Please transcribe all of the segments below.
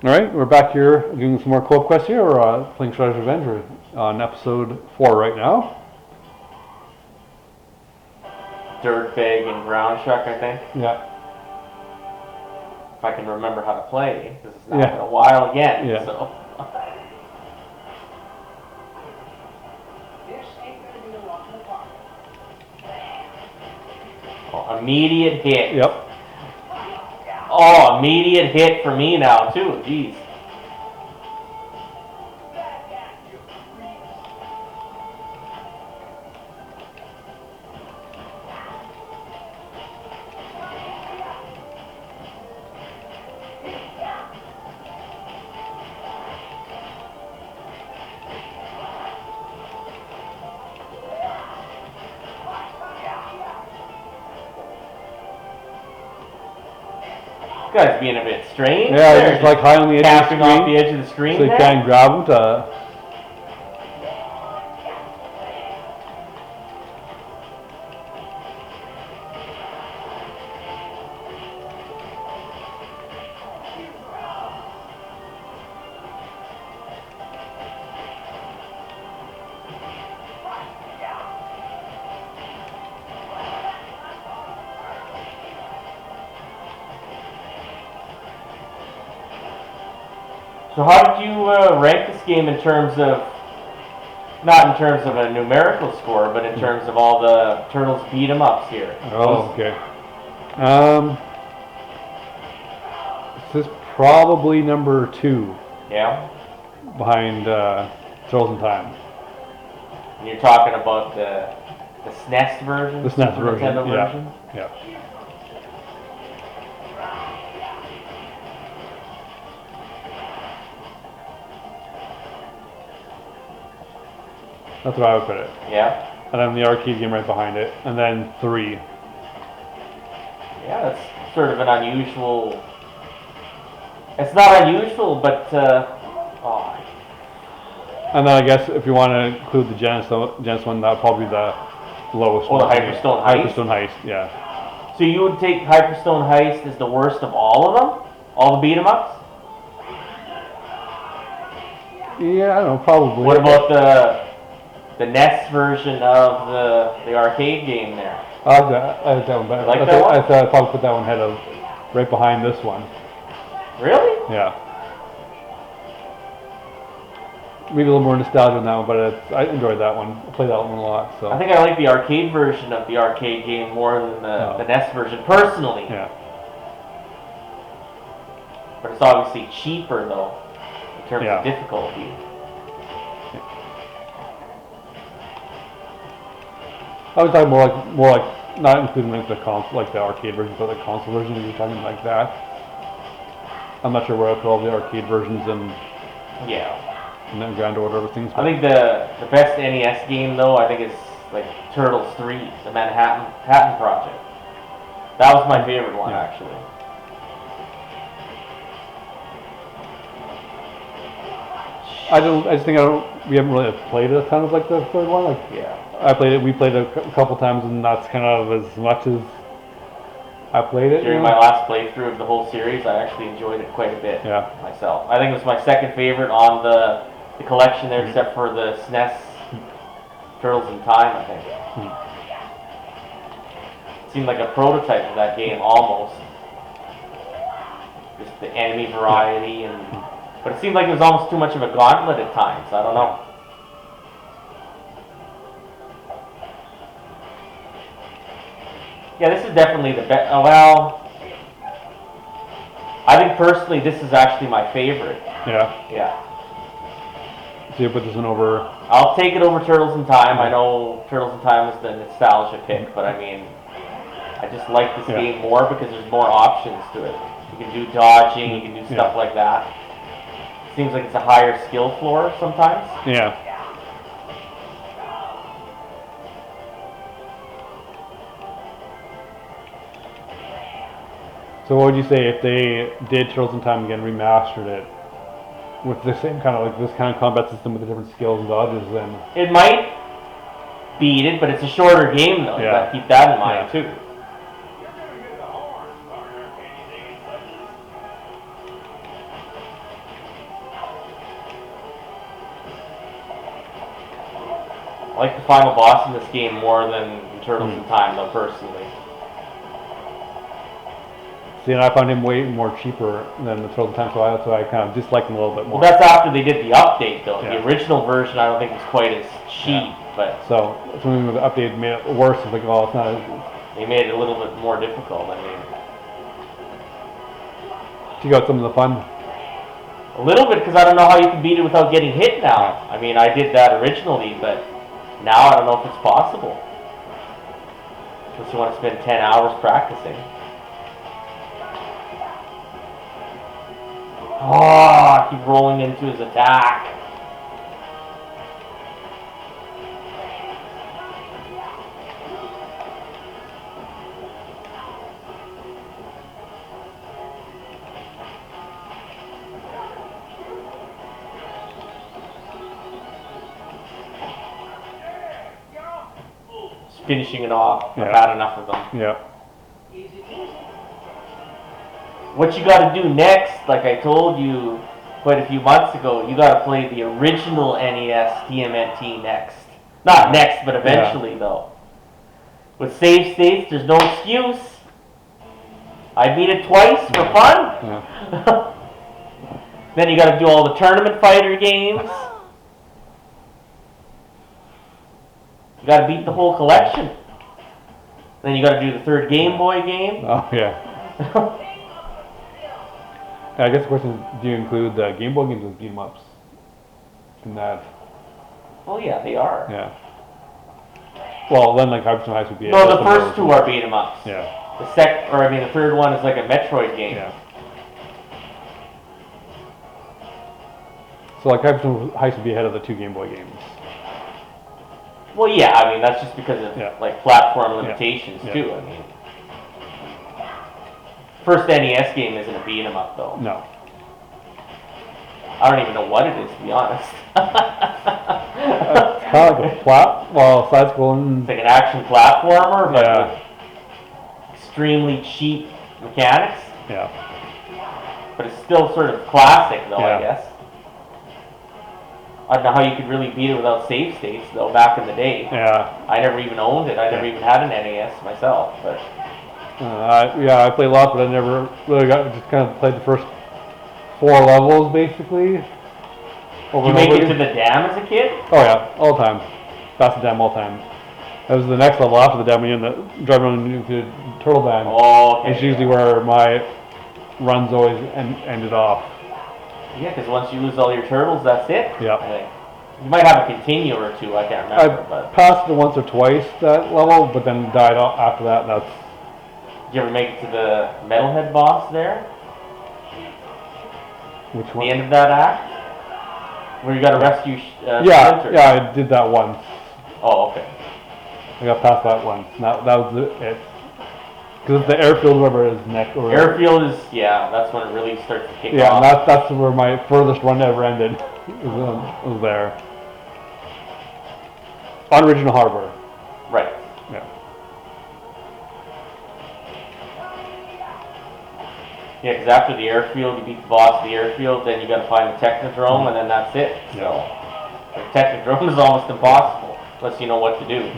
All right, we're back here doing some more co-op quests here. We're playing Shredder's Revenge. We're on episode 4 right now. Dirtbag and Ground Shuck, I think. Yeah. If I can remember how to play, because it's now been a while again. Yeah. So. Oh, immediate hit. Yep. Oh, immediate hit for me now too. Jeez. Guy's being a bit strange. Yeah, he's like high on the edge of the tapping screen. off the edge of the screen. So you can't grab him to... So how did you rank this game in terms of, not in terms of a numerical score, but in terms of all the Turtles beat 'em ups here? Oh, okay. This is probably number 2. Yeah? Behind Turtles in Time. And you're talking about the SNES version? The SNES Super version, Nintendo yeah. version? Yeah. That's what I would put it. Yeah? And then the arcade game right behind it. And then 3. Yeah, that's sort of an unusual... It's not unusual, but... oh. And then I guess if you want to include the Genesis one, that would probably be the lowest Oh, one. the Hyperstone Heist? Hyperstone Heist, yeah. So you would take Hyperstone Heist as the worst of all of them? All the beat 'em ups? Yeah, I don't know, probably. What about the NES version of the arcade game there? I like that one better. Like that one? I thought I'd probably put that one ahead of right behind this one. Really? Yeah. Maybe a little more nostalgia on that one, but I enjoyed that one. I played that one a lot. So I think I like the arcade version of the arcade game more than the NES version, personally. Yeah. But it's obviously cheaper, though, in terms of difficulty. I was talking more like not including like the arcade version, but the console version. If you're talking like that, I'm not sure where I put all the arcade versions in the grand order of things. I think the best NES game though, I think is like Turtles 3, the Manhattan Project. That was my favorite one actually. We haven't really played a ton of like the third one. Like we played it a couple times, and that's kind of as much as I played it. During my last playthrough of the whole series, I actually enjoyed it quite a bit myself. I think it was my second favorite on the collection there, except for the SNES Turtles in Time, I think. It seemed like a prototype of that game almost. Just the enemy variety but it seemed like it was almost too much of a gauntlet at times. I don't know. Yeah, this is definitely the best. Well, I think personally this is actually my favorite. Yeah. Yeah. So you put this one over? I'll take it over Turtles in Time. I know Turtles in Time is the nostalgia pick, but I mean, I just like this game more because there's more options to it. You can do dodging, you can do stuff like that. Seems like it's a higher skill floor sometimes. Yeah. So what would you say if they did Turtles in Time again, remastered it, with the same kind of this kind of combat system with the different skills and dodges? Then it might beat it, but it's a shorter game though. You gotta keep that in mind too. I like the final boss in this game more than Turtles in Time, though, personally. See, and I found him way more cheaper than the Turtles in Time, so I kind of dislike him a little bit more. Well, that's after they did the update, though. Yeah. The original version, I don't think was quite as cheap, but... So, when the update made it worse, it's like, oh, it's not as... They made it a little bit more difficult, I mean. You got some of the fun? A little bit, because I don't know how you can beat it without getting hit now. I mean, I did that originally, but now I don't know if it's possible. Unless you want to spend 10 hours practicing. Oh, I keep rolling into his attack. Just finishing it off. I've had enough of them. Yeah. What you got to do next, like I told you quite a few months ago, you got to play the original NES TMNT next. Not next, but eventually, though. With save states, there's no excuse. I beat it twice for fun. Yeah. Then you got to do all the tournament fighter games. You got to beat the whole collection. Then you got to do the third Game Boy game. Oh, yeah. I guess the question is, do you include the Game Boy games with beat-em-ups in that? Oh yeah, they are. Yeah. Well, then like Hyperstone Heist would be. No, the first two are beat-em-ups. Yeah. The third one is like a Metroid game. Yeah. So like Hyperstone Heist would be ahead of the two Game Boy games. Well, yeah, I mean that's just because of like platform limitations too. I mean. First NES game isn't a beat 'em up though. No. I don't even know what it is, to be honest. It's kind of like a side scrolling. It's like an action platformer, but with extremely cheap mechanics. Yeah. But it's still sort of classic though, Yeah. I guess. I don't know how you could really beat it without save states though, back in the day. Yeah. I never even owned it. I never even had an NES myself, but. I played lots, but I never really just kind of played the first 4 levels basically. Did you make it to the dam as a kid? Oh yeah, all the time. Past the dam all the time. That was the next level after the dam when you drive around into Turtle Band. Oh, okay. It's usually where my runs always ended off. Yeah, because once you lose all your turtles, that's it. Yeah. I think. You might have a continue or two, I can't remember. I passed it once or twice, that level, but then died after that. Did you ever make it to the Metalhead boss there? Which one? The end of that act? Where you got to rescue Splinter. Yeah, I did that once. Oh, okay. I got past that once. That was it. Because the airfield, whatever is next. Airfield is, that's when it really starts to kick off. Yeah, and that's where my furthest run ever ended. was there. On Original Harbor. Right. Yeah. Yeah, because after the airfield, you beat the boss of the airfield, then you got to find the Technodrome, and then that's it. So, the Technodrome is almost impossible, unless you know what to do.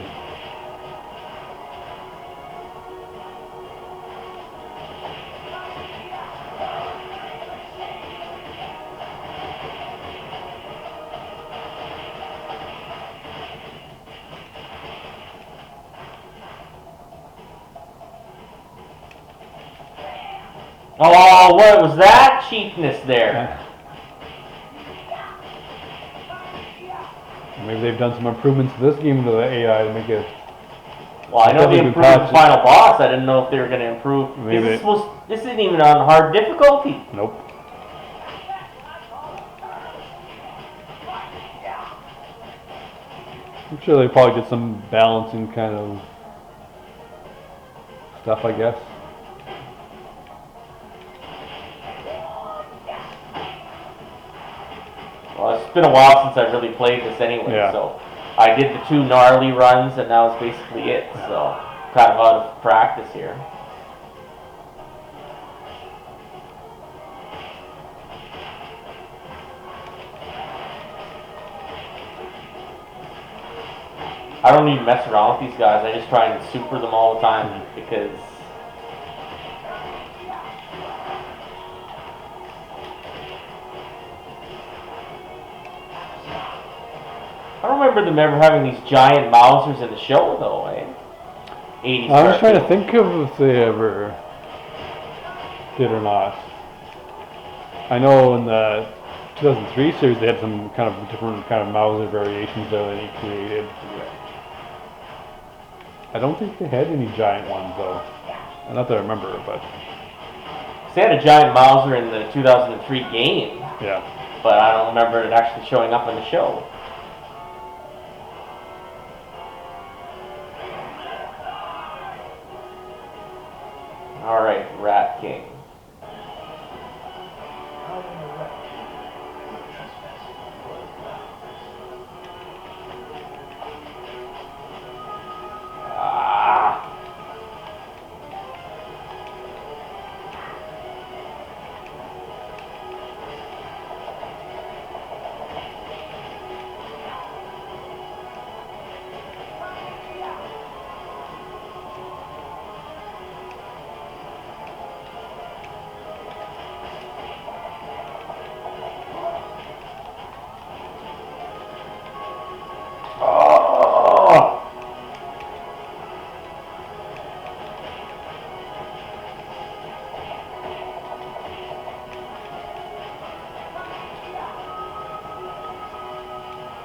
Oh, what was that cheapness there? Maybe they've done some improvements to this game to the AI to make it. Well, I know they improved the final boss. I didn't know if they were going to improve. Maybe this isn't even on hard difficulty. Nope. I'm sure they probably did some balancing kind of stuff, I guess. Well, it's been a while since I've really played this anyway, so I did the 2 gnarly runs and that was basically it, so kind of out of practice here. I don't even mess around with these guys. I just try and super them all the time because I don't remember them ever having these giant Mousers in the show, though, eh? 80s. I was trying to think of if they ever did or not. I know in the 2003 series they had some kind of different kind of Mauser variations that they created. I don't think they had any giant ones though. Not that I remember, but they had a giant Mauser in the 2003 game. Yeah. But I don't remember it actually showing up in the show. All right, Rat King.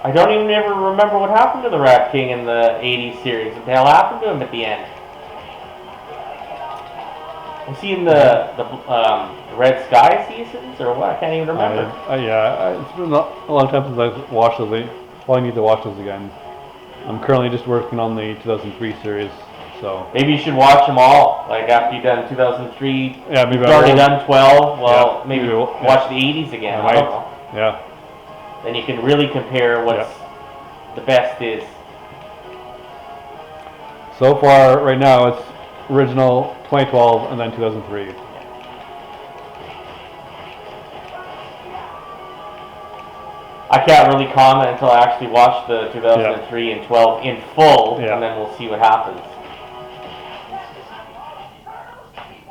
I don't even ever remember what happened to the Rat King in the 80s series. What the hell happened to him at the end? Was he in the Red Sky seasons or what? I can't even remember. It's been a long time since I've watched those. Well, I need to watch those again. I'm currently just working on the 2003 series, so maybe you should watch them all. Like after you've done 2003, yeah, maybe you've already done 12. Well, yeah, maybe watch the 80s again. I don't know. Yeah. Then you can really compare what's the best is. So far, right now, it's original 2012 and then 2003. I can't really comment until I actually watch the 2003 and 12 in full, and then we'll see what happens.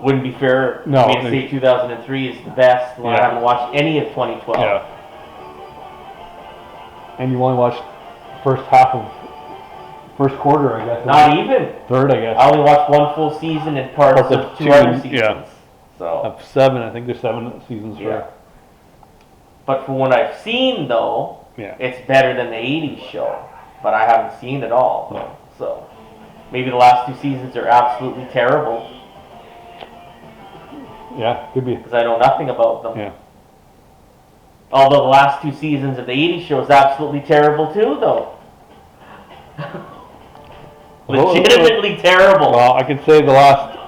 Wouldn't be fair for me to say 2003 is the best when I haven't watched any of 2012. Yeah. And you only watched first quarter, I guess. Not even. Third, I guess. I only watched one full season and parts of two other seasons. Yeah. So. Of 7, I think there's 7 seasons. Yeah. But from what I've seen, though, it's better than the 80s show. But I haven't seen it all. No. So maybe the last 2 seasons are absolutely terrible. Yeah, could be. Because I know nothing about them. Yeah. Although the last 2 seasons of the 80s show is absolutely terrible too, though. Legitimately terrible. Well, I could say the last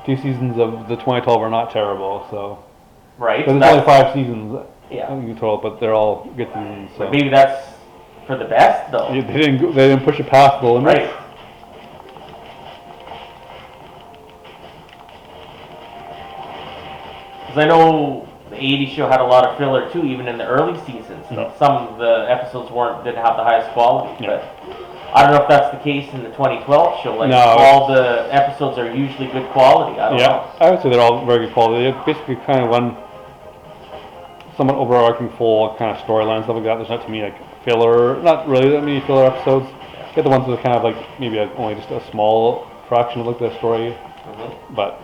2 seasons of the 2012 are not terrible, so. Right. Because there's only 5 seasons. Yeah. In total, but they're all good seasons. So. But maybe that's for the best, though. Yeah, they didn't push it past the limit. Right. Because I know the 80s show had a lot of filler too, even in the early seasons. So some of the episodes didn't have the highest quality. But I don't know if that's the case in the 2012 show. Like all the episodes are usually good quality. I don't know. I would say they're all very good quality. It's basically kind of one somewhat overarching full kind of storyline, stuff like that. There's not to me like filler, not really that many filler episodes. Get the ones that are kind of like maybe only just a small fraction of like the story, but.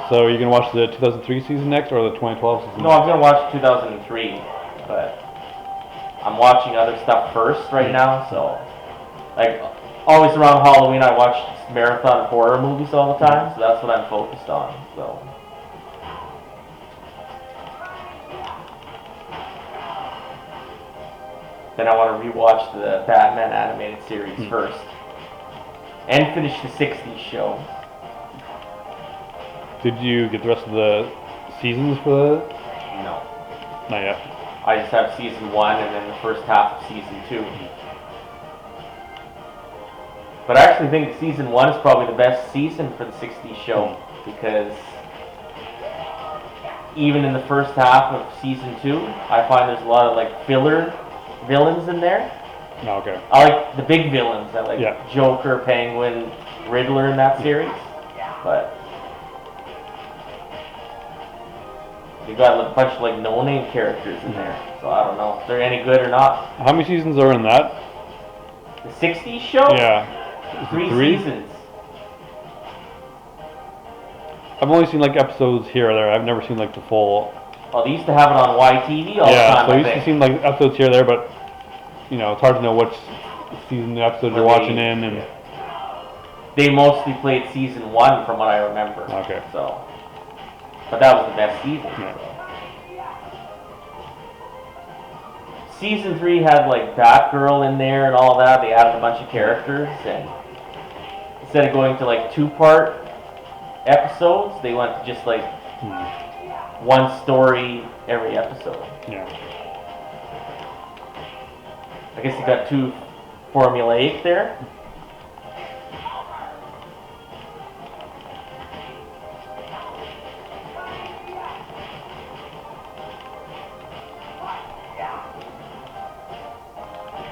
So are you going to watch the 2003 season next or the 2012 season? No, I'm going to watch 2003, but I'm watching other stuff first right now, so like always around Halloween I watch marathon horror movies all the time, so that's what I'm focused on. So then I want to rewatch the Batman animated series first and finish the 60s show. Did you get the rest of the seasons for that? No. Not yet. I just have season 1 and then the first half of season 2. But I actually think season 1 is probably the best season for the 60s show because even in the first half of season 2, I find there's a lot of like filler villains in there. Oh, okay. I like the big villains, I like Yeah. Joker, Penguin, Riddler in that series, but you got a bunch of like no-name characters in there, so I don't know if they're any good or not. How many seasons are in that? The 60s show? Yeah. Is it 3 seasons. I've only seen like episodes here or there. I've never seen like the full. Well, they used to have it on YTV all the Yeah, time. so I I used to think. see like episodes here or there, but you know, it's hard to know which season the episodes you're watching in, and they mostly played season 1 from what I remember. Okay. So, but that was the best season. Yeah. So. Season 3 had like Batgirl in there and all that. They added a bunch of characters, and instead of going to like 2-part episodes, they went to just like one story every episode. Yeah. I guess you got too formulaic there.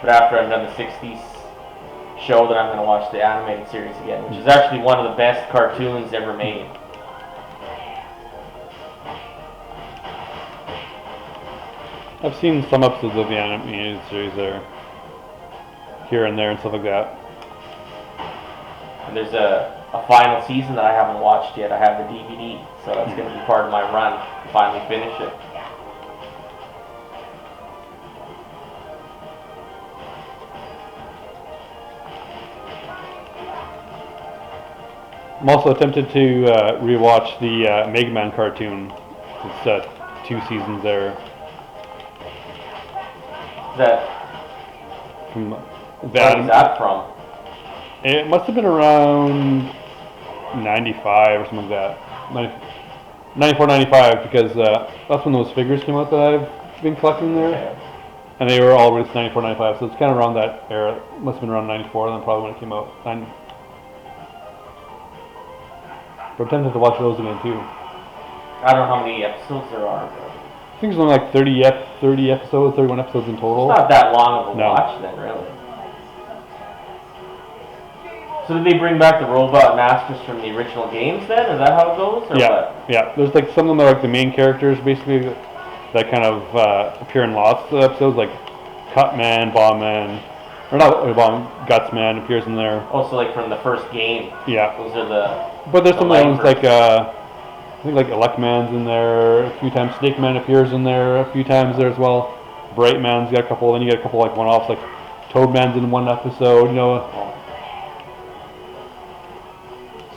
But after I've done the 60s show, then I'm going to watch the animated series again, which is actually one of the best cartoons ever made. I've seen some episodes of the animated series there, here and there and stuff like that. And there's a final season that I haven't watched yet. I have the DVD, so that's going to be part of my run to finally finish it. I'm also tempted to rewatch the Mega Man cartoon. It's 2 seasons there. That From where is that from? It must have been around 95 or something like that. 94, 95, because that's when those figures came out that I've been collecting there. Okay. And they were all released 94, 95, so it's kind of around that era. It must have been around 94, then probably when it came out. But I'm tempted to watch those again too. I don't know how many episodes there are. I think there's only like 30 episodes, 31 episodes in total. It's not that long of a No. watch then, really. So did they bring back the robot masters from the original games then? Is that how it goes? Or Yeah, what? yeah. There's like some of them are like the main characters basically that kind of appear in lots of episodes, like Cutman, Bombman, or not Bomb, Gutsman appears in there. Also, like from the first game. Yeah. Those are the. But there's The some other ones lifers. like I think like Electman's in there a few times. Snake Man appears in there a few times there as well. Brightman's got a couple. Then you get a couple like one-offs like Toadman's in one episode. You know.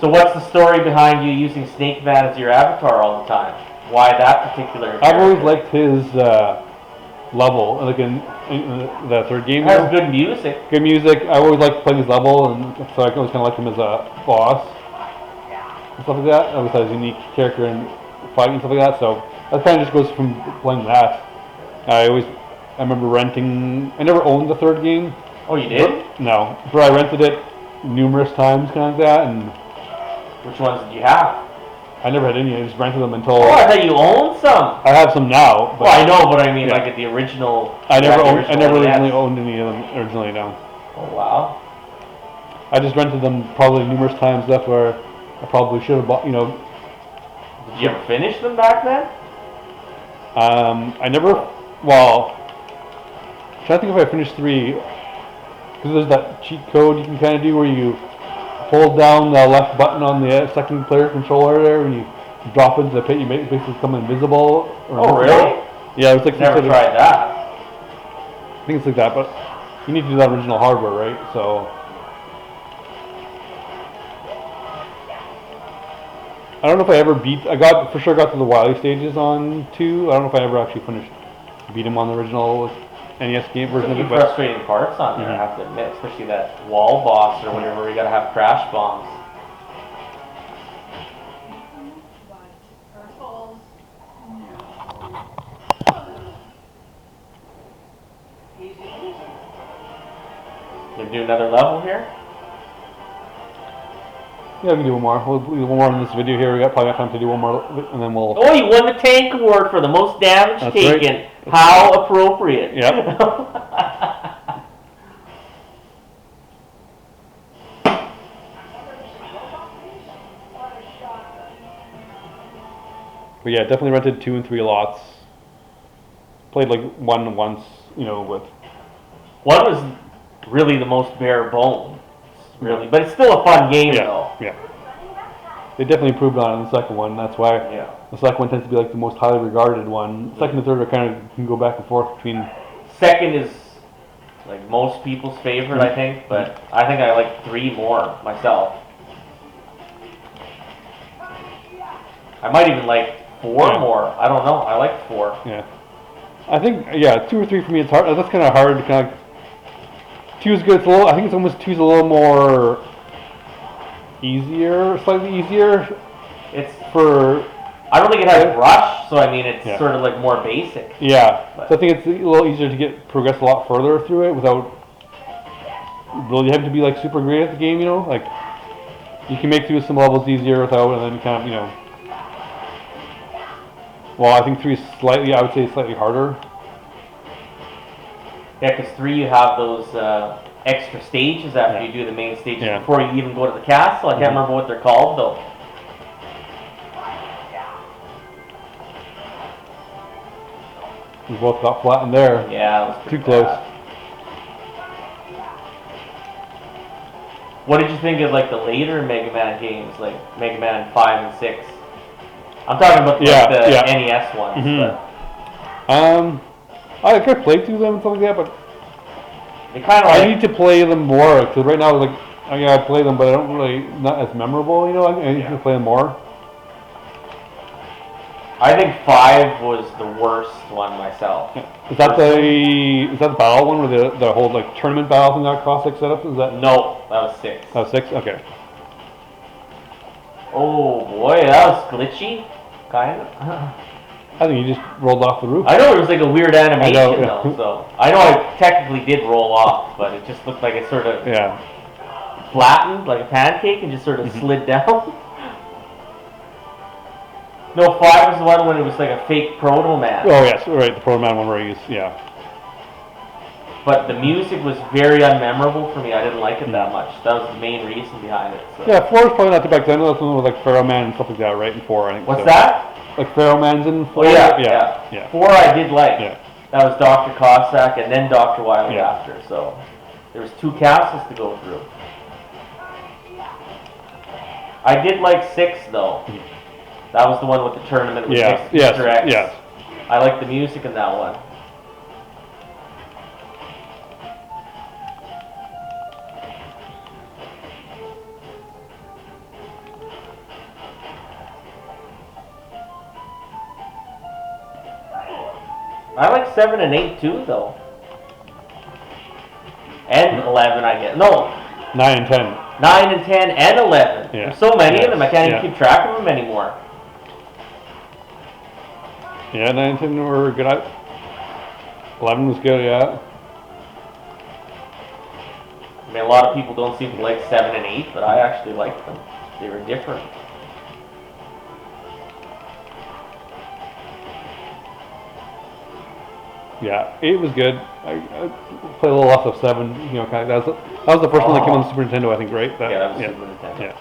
So what's the story behind you using Snake Man as your avatar all the time? Why that particular character? I've always liked his level, like in the third game. It has good music. Good music. I always liked playing his level, and so I always kind of liked him as a boss and stuff like that. I always had a unique character in fighting and stuff like that. So that kind of just goes from playing that. I remember renting. I never owned the third game. Oh, you did? No, but I rented it numerous times, kind of like that, and Which ones did you have? I never had any. I just rented them until. Oh, I thought you owned some. I have some now. But Well, I know, but I mean, yeah. like at the original. I never NES. originally owned any of them originally. No. Oh wow. I just rented them probably numerous times. That's where I probably should have bought. You know, Did you ever finish them back then? I never. Well, I'm trying to think if I finished 3. Because there's that cheat code you can kind of do where you hold down the left button on the second player controller there. When you drop into the pit, you basically become invisible. Oh really? Yeah, it's like Never some sort of- tried that. I think it's like that, but you need to do that original hardware, right? So I don't know if I ever beat. For sure got to the Wily stages on 2. I don't know if I ever actually beat him on the original NES game version Some of it. But frustrating parts on there, I have to admit, especially that wall boss or whatever, where you gotta have crash bombs. Gonna do another level here. Yeah, we can do one more. We'll do one more in this video here. We got probably got time to do one more, and then we'll. Oh, you won the tank award for the most damage That's taken. Right. How appropriate. Yep. But yeah, definitely rented 2 and 3 lots. Played like 1 once, you know, with. One was really the most bare bones, really, but it's still a fun game though. Yeah. They definitely improved on it in the second one. That's why the second one tends to be like the most highly regarded one. Second and third are kind of can go back and forth between. Second is like most people's favorite, I think, but I think I like 3 more myself. I might even like 4 more. I don't know. I like 4. Yeah. I think 2 or 3 for me. It's hard. That's kind of hard to kind of. 2 is good. It's a little. I think it's almost 2 is a little more easier, slightly easier. It's for. I don't think it has rush, so I mean it's sort of like more basic. Yeah. So I think it's a little easier to progress a lot further through it without really having to be like super great at the game. You know, like you can make through some levels easier without, and then kind of you know. Well, I think 3 is slightly. I would say slightly harder. Yeah, because 3 you have those extra stages after you do the main stages before you even go to the castle. I can't remember what they're called though. We both got flattened there. Yeah, it was too close. What did you think of like the later Mega Man games, like Mega Man 5 and 6? I'm talking about the NES ones. But. I could have played through them and stuff like that, but they kind of. I need to play them more because right now, like, I play them, but I don't really not as memorable. You know, I need to play them more. I think 5 was the worst one myself. Is that the battle one where the whole like tournament battle thing got cross-six setup? Is that? No, that was 6. That was 6. Okay. Oh boy, that was glitchy, kind of. I think you just rolled off the roof. I know it was like a weird animation though, so I know I technically did roll off, but it just looked like it sort of flattened like a pancake and just sort of slid down. No, 5 was the one when it was like a fake Proto Man. Oh yes, right, the Proto Man one where he's But the music was very unmemorable for me. I didn't like it that much. That was the main reason behind it. So. Yeah, 4 is probably not too bad because I know that's one with like Pharaoh Man and stuff like that, right? In 4, I think. What's that? Like Pharaoh Man's in 4? Oh yeah. 4 I did like. Yeah. That was Dr. Cossack and then Dr. Wily after. So there was 2 castles to go through. I did like 6 though. That was the one with the tournament with Mr. X. Yes. I liked the music in that one. I like 7 and 8 too, though. And 11, I guess. No. 9 and 10. 9 and 10 and 11. Yeah. There's so many of them, I can't even keep track of them anymore. Yeah, 9 and 10 were good. 11 was good, yeah. I mean, a lot of people don't seem to like 7 and 8, but I actually liked them. They were different. Yeah, 8 was good. I played a little less of 7. You know, kind of, that was the first one that came on the Super Nintendo, I think, right? That was Super Nintendo. Yeah.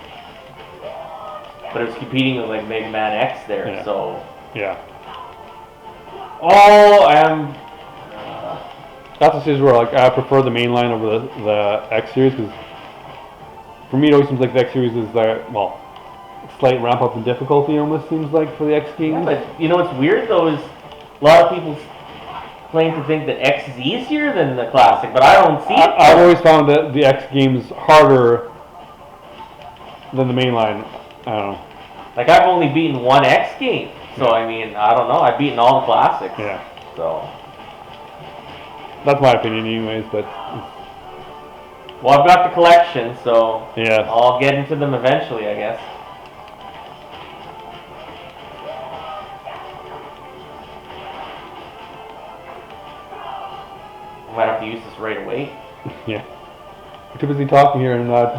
But it was competing with like Mega Man X there, so. Yeah. Oh, that's a series where like I prefer the main line over the X series because for me it always seems like the X series is slight ramp up in difficulty almost seems like for the X games. Yeah, but you know what's weird though is a lot of people claim to think that X is easier than the classic, but I don't see it. I've always found that the X games harder than the main line. I don't know. Like I've only beaten 1 X game, so I mean I don't know. I've beaten all the classics. Yeah. So. That's my opinion, anyways. But well, I've got the collection, so yeah, I'll get into them eventually, I guess. I might have to use this right away. Yeah, we're too busy talking here and not.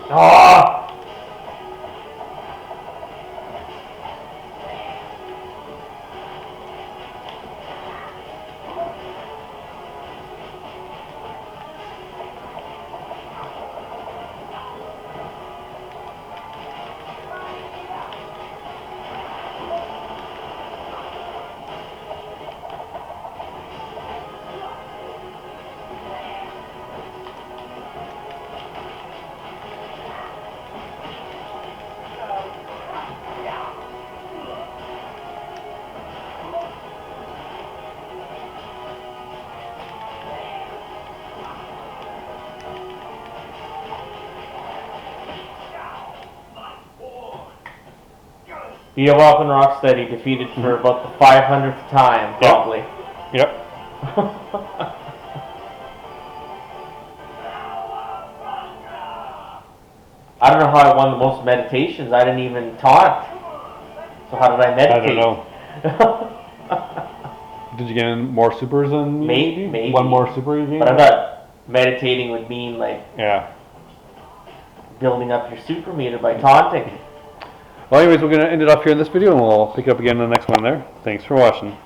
Ah! Beowulf and Rocksteady defeated for about the 500th time, probably. Yep. I don't know how I won the most meditations. I didn't even taunt. So how did I meditate? I don't know. Did you get more supers than me? Maybe. One more super you gained? But I thought meditating would mean like building up your super meter by taunting. Well, anyways, we're going to end it off here in this video, and we'll pick it up again in the next one there. Thanks for watching.